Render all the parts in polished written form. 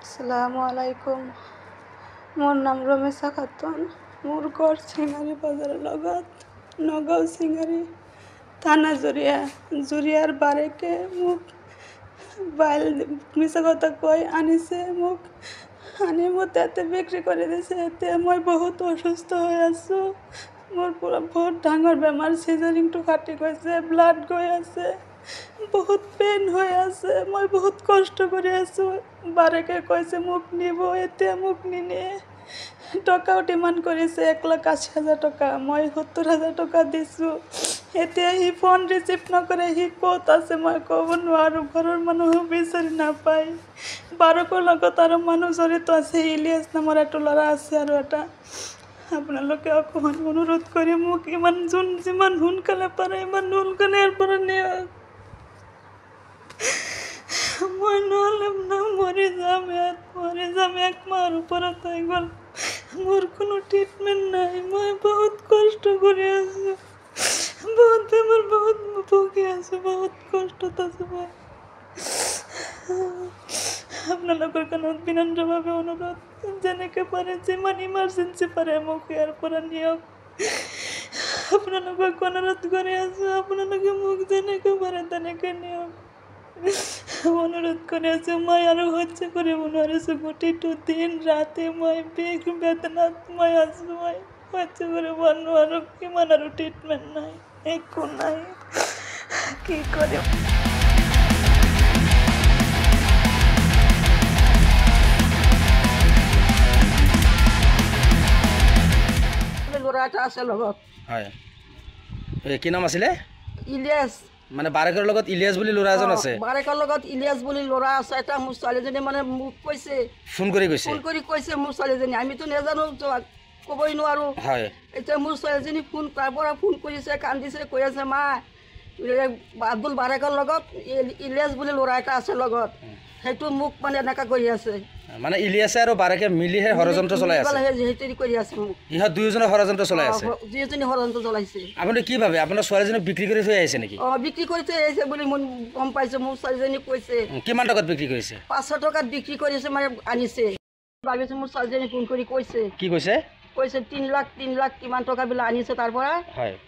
আসসালামু আলাইকুম। মোর নাম রমেশা খাতুন। মোর ঘর সিঙ্গারি বাজারের লগত নগাঁও সিঙ্গারি থানা জুরিয়ার বারেকে মোক বাইল মিছা কথা কই আনিছে মোক আনি মতে এতে বিক্রি করে দিছে। এতে মই বহুত অসুস্থ হয়ে আছো। মোর পুরা বহুত ডাঙর বেমার, সিজারিংটো কাটি গৈছে, ব্লাড গৈ আছে, বহুত পেন হয়ে আছে। মই বহুত কষ্ট করে আছো। বারেকে কইছে মোক নিব, এতে মোক নিনে টকাও ডিমান্ড করেছে 1,80,000 টাকা। মই 70,000 টাকা দিছো। এতিয়া হি ফোন রিসিভ নকরে, হি ক'ত আছে মই ক'ব নোৱাৰো। ঘৰৰ মানুহ বিচাৰি নাপায়। বাৰকৰ লগত আৰু মানুহ জড়িত আছে। ইলিয়াছ নামৰ এটা ল'ৰা আছে আৰু এটা। আপোনালোকে অকণমান অনুৰোধ কৰি মোক যিমান সোনকালে পাৰে ইমান সোনকালে ইয়াৰ পৰা নিয়ক। মই নহ'লে মৰি যাম ইয়াত, মৰি যাম। 1 মাহৰ ওপৰত হৈ গ'ল। মোৰ কোনো ট্ৰিটমেণ্ট নাই। মই বহুত কষ্ট কৰি আছোঁ, বহুত বেমাৰ, বহুত ভুগি আছোঁ, বহুত কষ্টত আছোঁ মই। আপোনালোকৰ কাণত বিনম্ৰভাৱে অনুৰোধ, যেনেকৈ পাৰে যিমান ইমাৰ্জেঞ্চি পাৰে মোক ইয়াৰ পৰা নিয়ক। আপোনালোকক অনুৰোধ কৰি আছোঁ, আপোনালোকে মোক যেনেকৈ পাৰে তেনেকৈ নিয়ক। অনুৰোধ কৰি আছোঁ। মই আৰু সহ্য কৰিব নোৱাৰিছোঁ। গোটেইটো দিন ৰাতি মই বিষ বেদনাত মই আছোঁ। মই সহ্য কৰিব নোৱাৰোঁ। কিমান আৰু ট্ৰিটমেণ্ট নাই, একো নাই, কি কৰিম। ল'ৰা এটা আছে লগত। হয়, কি নাম আছিলে? ইলিয়াছ। মানে বাৰেকৰ লগত ইলিয়াছ বুলি ল'ৰা এজন আছে। বাৰেকৰ লগত ইলিয়াছ বুলি ল'ৰা আছে এটা। মোৰ ছোৱালীজনী মানে মোক কৈছে, ফোন কৰি কৈছে মোৰ ছোৱালীজনী। আমিতো নাজানো, ক'বই নোৱাৰোঁ। হয়, এতিয়া মোৰ ছোৱালীজনী তাৰ পৰা ফোন কৰিছে, কান্দিছে, কৈ আছে মা আব্দুল বাৰেকৰ লগত ইলিয়াছ বুলি ল'ৰা এটা আছে লগত, সেইটো মোক মানে এনেকুৱা কৰি আছে। মানে ইলিয়াছে আৰু বাৰেকে মিলিহে ষড়যন্ত্ৰ চলাই আছে। হেৰি কৰি আছে মোক। ইহঁত দুয়োজনে ষড়যন্ত্ৰ চলাই আছে। দুয়োজনী ষড়যন্ত্ৰ চলাইছে। আপুনি কি ভাবে আপোনাৰ ছোৱালীজনীক বিক্ৰী কৰি থৈ আহিছে নেকি? বিক্ৰী কৰি থৈ আহিছে বুলি মই গম পাইছোঁ। মোৰ ছোৱালীজনী কৈছে। কিমান টকাত বিক্ৰী কৰিছে? 500 টকাত বিক্ৰী কৰিছে, মানে আনিছে। ভাবিছোঁ মোৰ ছোৱালীজনী ফোন কৰি কৈছে। কি কৈছে? 3 লাখ কিমান টকা বোলে আনিছে তাৰ পৰা।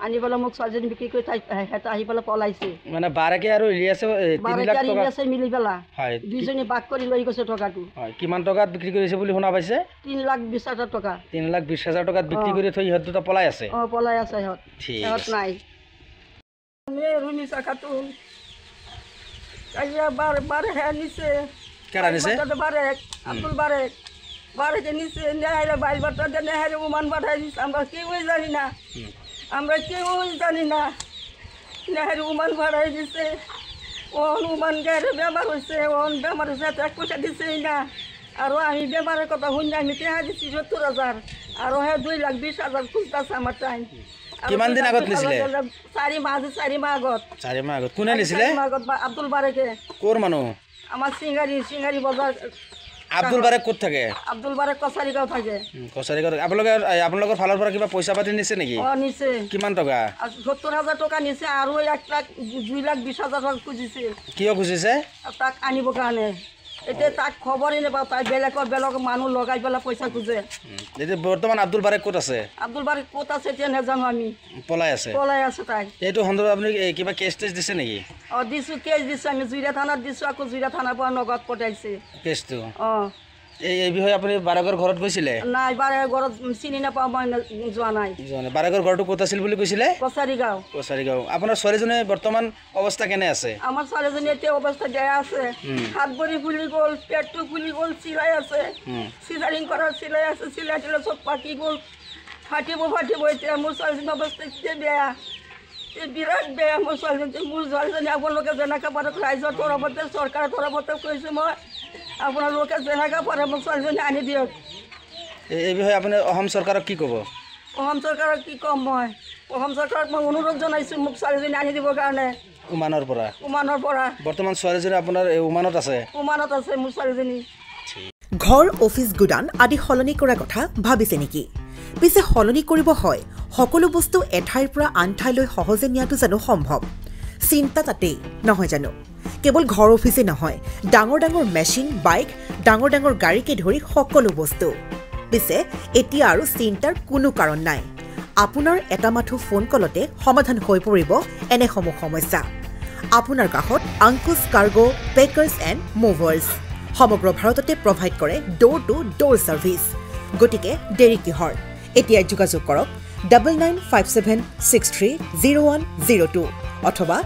আনি পেলাই মোক ছোৱালীজনী বিক্ৰী কৰি আহি পেলাই পলাইছে। মানে বাৰেকে আৰু ইলিয়াছে 3 লাখ টকা মিলি পেলাই দুইজনী বাক কৰি লৈ গৈছে টকাটো। কিমান টকাত বিক্ৰী কৰিছে বুলি শুনা পাইছে? 3,20,000 টকা। 3,20,000 টকাত বিক্ৰী কৰি থৈ ইহঁত দুটা পলাই আছে। পলাই আছে ইহঁত নাই। রুমিসা খাতুন বারে নিছে। কেডা নিছে? বারেক, আব্দুল বারেক। বারেকে নিচে নেহারে বাইল বাচ্চাদের নেহারে উমান পাঠাই দিচ্ছে। আমরা কেউই জানি না, নেহারে উমান পাঠাই দিচ্ছে। উমান গায়ে বেমার হয়েছে, বেমার হয়েছে, 1 পয়সা দিচ্ছেই না। আর আমি বেমারের কথা শুনি আমি টেহা দিচ্ছি 70,000। আর 2,20,000 খুঁজতেছে আমার টাইম। কিমান দিন আগত নিছিলে? 4 মাহ আগত। 4 মাহ আগত। কোনে নিছিলে? আব্দুল বারেকে। কোৰ মানুহ? আমাৰ সিঙ্গাৰি বাজাৰ। আব্দুল বাৰেক ক'ত থাকে? আব্দুল বাৰেক কছাৰিগাঁও থাকে। কছাৰিগাঁও। আপোনালোকৰ ফালৰ পৰা কিবা পইচা পাতি নিছে নেকি? নিছে। কিমান টকা? 70,000 টকা নিছে আৰু 2,20,000 টকা খুজিছে। কিয় খুজিছে? তাক আনিবৰ কাৰণে। এতিয়া তাক খবৰেই নাপাওঁ। তাই বেলেগ মানুহ লগাই পেলাই পইচা খোজে। এতিয়া বৰ্তমান আব্দুল বাৰেক ক'ত আছে? আব্দুল বারেক ক'ত আছে এতিয়া নাজানো আমি। পলাই আছে তাই। এইটো সন্দৰ্ভত আপুনি কিবা কেছ টেছ দিছে নেকি? দিছোঁ, কেছ দিছোঁ আমি। জুইৰা থানাত দিছোঁ, আকৌ জুইৰা থানাৰ পৰা নগাঁৱত পঠাইছে কেছটো। এই বিষয়ে আপুনি বাৰেকৰ ঘৰত গৈছিলে? নাই, বাৰেকৰ ঘৰত চিনি নাপাওঁ, মই যোৱা নাই। বাৰেকৰ ঘৰটো ক'ত আছিল বুলি কৈছিলে? কছাৰিগাঁও। আপোনাৰ ছোৱালীজনীৰ বৰ্তমান অৱস্থা কেনে আছে? আমাৰ ছোৱালীজনী এতিয়া অৱস্থা বেয়া আছে। হাত ভৰি ফুলি গ'ল, পেটটো ফুলি গ'ল, চিলাই আছে, চিজাৰিং কৰাৰ চিলাই আছে, চিলাই দিলে চব পাকি গ'ল, ফাটিব। এতিয়া মোৰ ছোৱালীজনীৰ অৱস্থা এতিয়া বেয়া, বিৰাট বেয়া। মোৰ ছোৱালীজনী আপোনালোকে যেনেকৈ পাৰে ৰাইজৰ তৰফতে, চৰকাৰৰ তৰফতে কৈছোঁ মই, আপোনালোকে যেনেকৈ পাৰে মোক ছোৱালীজনী আনি দিয়ক। এই বিষয়ে আপুনি অসম চৰকাৰক কি ক'ব? অসম চৰকাৰক কি ক'ম মই? অসম চৰকাৰক মই অনুৰোধ জনাইছোঁ মোক ছোৱালীজনী আনি দিবৰ কাৰণে। উমানৰ পৰা। বৰ্তমান ছোৱালীজনী আপোনাৰ উমানত আছে? উমানত আছে মোৰ ছোৱালীজনী। ঘৰ, অফিচ, গুদান আদি সলনি কৰাৰ কথা ভাবিছে নেকি? পিছে সলনি কৰিব হয়, সকলো বস্তু এঠাইৰ পৰা আন ঠাইলৈ সহজে নিয়াটো জানো সম্ভৱ? চিন্তা তাতেই নহয় জানো? কেৱল ঘৰ অফিচে নহয় ডাঙৰ ডাঙৰ মেচিন বাইক ডাঙৰ ডাঙৰ গাড়ীকে ধৰি সকলো বস্তু পিছে এতিয়া আৰু চিন্তাৰ কোনো কাৰণ নাই আপোনাৰ এটা মাথো ফোন কলতে সমাধান হৈ পৰিব এনেসমূহ সমস্যা আপোনাৰ কাষত আংকুশ কাৰ্গো পেকাৰ্ছ এণ্ড মুভাৰ্ছ সমগ্ৰ ভাৰততে প্ৰভাইড কৰে ডোৰ টু ডোৰ ছাৰ্ভিচ গতিকে দেৰি কিহৰ এতিয়া যোগাযোগ কৰক 9957630102 অথবা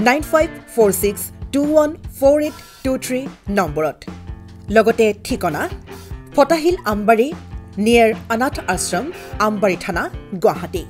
9546214823 নম্বৰত লগতে ঠিকনা ফটাহিল আমবাৰী নিয়াৰ অনাথ আশ্ৰম আমবাৰী থানা গুৱাহাটী